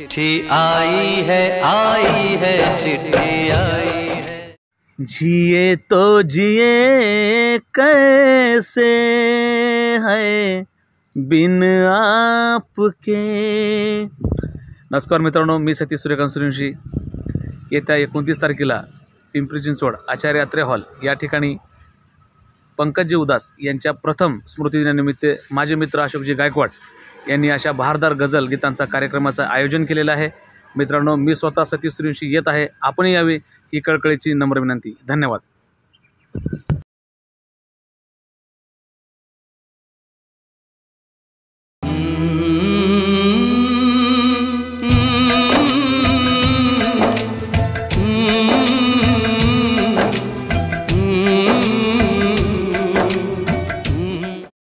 चिट्ठी आई है चिट्ठी आई है। जिए तो जिए कैसे है बिन आपके। नमस्कार मित्रांनो, मी सतीश सूर्यकांत सूर्यवंशी। येत्या 29 तारखेला पिंपरी चिंचवड आचार्य यात्रे हॉल या ठिकाणी पंकजी उदास यांच्या प्रथम स्मृतिदिनानिमित्त माझे मित्र अशोकजी गायकवाड यांनी अशा बहारदार गझल गीतांचा कार्यक्रमाचं आयोजन केलेलं आहे। मित्रांनो, मी स्वतः सतीश सूर्यवंशी येत आहे, आपणही यावे ही कळकळीची नम्र विनंती। धन्यवाद।